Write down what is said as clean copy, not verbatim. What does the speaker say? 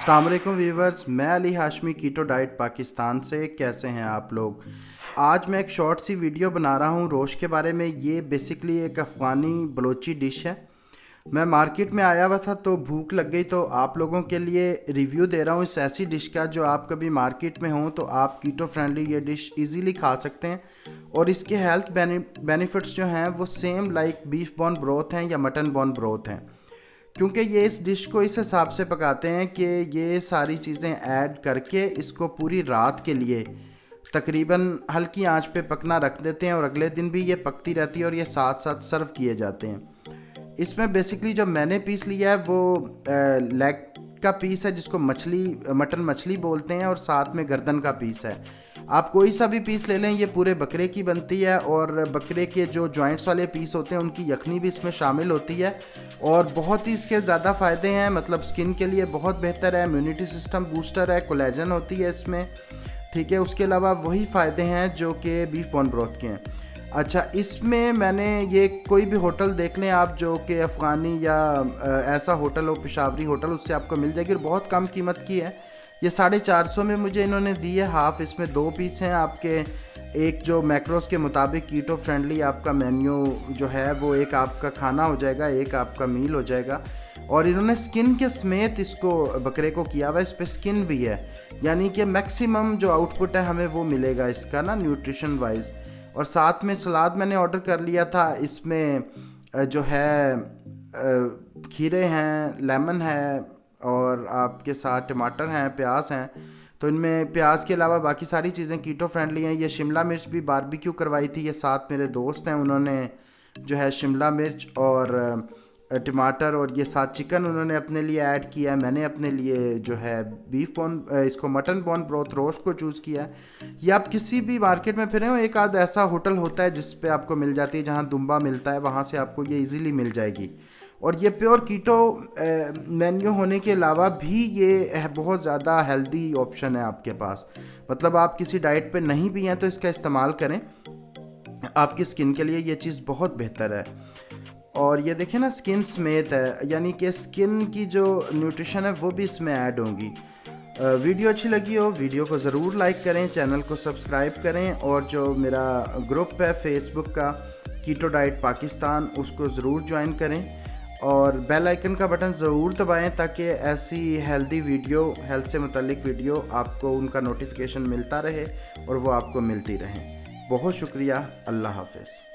अस्सलाम वालेकुम व्यूवर्स, मैं अली हाशमी कीटो डाइट पाकिस्तान से। कैसे हैं आप लोग। आज मैं एक शॉर्ट सी वीडियो बना रहा हूं रोश के बारे में। ये बेसिकली एक अफ़गानी बलोची डिश है। मैं मार्केट में आया हुआ था तो भूख लग गई, तो आप लोगों के लिए रिव्यू दे रहा हूं इस ऐसी डिश का जो आप कभी मार्केट में हो तो आप कीटो फ्रेंडली ये डिश इजीली खा सकते हैं। और इसके हेल्थ बेनिफिट्स जो हैं वो same like beef bone broth हैं या मटन बोन ब्रोथ हैं, क्योंकि ये इस डिश को इस हिसाब से पकाते हैं कि ये सारी चीज़ें ऐड करके इसको पूरी रात के लिए तकरीबन हल्की आंच पे पकना रख देते हैं और अगले दिन भी ये पकती रहती है और ये साथ साथ सर्व किए जाते हैं। इसमें बेसिकली जो मैंने पीस लिया है वो लेग का पीस है, जिसको मटन मछली बोलते हैं, और साथ में गर्दन का पीस है। आप कोई सा भी पीस ले लें, ये पूरे बकरे की बनती है। और बकरे के जो जॉइंट्स वाले पीस होते हैं उनकी यखनी भी इसमें शामिल होती है और बहुत ही इसके ज़्यादा फ़ायदे हैं। मतलब स्किन के लिए बहुत बेहतर है, इम्यूनिटी सिस्टम बूस्टर है, कोलेजन होती है इसमें, ठीक है। उसके अलावा वही फ़ायदे हैं जो कि बीफ बोन ब्रोथ के हैं। अच्छा, इसमें मैंने ये कोई भी होटल देख लें आप जो कि अफ़गानी या ऐसा होटल हो, पेशावरी होटल, उससे आपको मिल जाएगी और बहुत कम कीमत की है। ये 450 में मुझे इन्होंने दी है हाफ़। इसमें 2 पीस हैं आपके। एक जो मैक्रोस के मुताबिक कीटो फ्रेंडली आपका मेन्यू जो है वो एक आपका खाना हो जाएगा, एक आपका मील हो जाएगा। और इन्होंने स्किन के समेत इसको बकरे को किया हुआ है, इस पर स्किन भी है, यानी कि मैक्सिमम जो आउटपुट है हमें वो मिलेगा इसका ना न्यूट्रिशन वाइज। और साथ में सलाद मैंने ऑर्डर कर लिया था। इसमें जो है खीरे हैं, लेमन है और आपके साथ टमाटर हैं, प्याज हैं। तो इनमें प्याज के अलावा बाकी सारी चीज़ें कीटो फ्रेंडली हैं। ये शिमला मिर्च भी बारबेक्यू करवाई थी, ये साथ मेरे दोस्त हैं, उन्होंने जो है शिमला मिर्च और टमाटर और ये साथ चिकन उन्होंने अपने लिए ऐड किया है। मैंने अपने लिए जो है बीफ बोन इसको मटन बोन ब्रोथ रोस्ट को चूज़ किया है। ये आप किसी भी मार्केट में फिरें हो, एक आध ऐसा होटल होता है जिस पे आपको मिल जाती है, जहाँ दुम्बा मिलता है, वहाँ से आपको ये इजीली मिल जाएगी। और ये प्योर कीटो मेन्यू होने के अलावा भी ये बहुत ज़्यादा हेल्दी ऑप्शन है आपके पास। मतलब आप किसी डाइट पे नहीं भी हैं तो इसका इस्तेमाल करें, आपकी स्किन के लिए ये चीज़ बहुत बेहतर है। और ये देखें ना, स्किन समेत है, यानी कि स्किन की जो न्यूट्रिशन है वो भी इसमें ऐड होंगी। वीडियो अच्छी लगी हो वीडियो को ज़रूर लाइक करें, चैनल को सब्सक्राइब करें, और जो मेरा ग्रुप है फेसबुक का कीटो डाइट पाकिस्तान, उसको ज़रूर ज्वाइन करें और बेल आइकन का बटन ज़रूर दबाएं ताकि ऐसी हेल्दी वीडियो, हेल्थ से मुतल्लिक वीडियो आपको उनका नोटिफिकेशन मिलता रहे और वो आपको मिलती रहे। बहुत शुक्रिया। अल्लाह हाफ़िज़।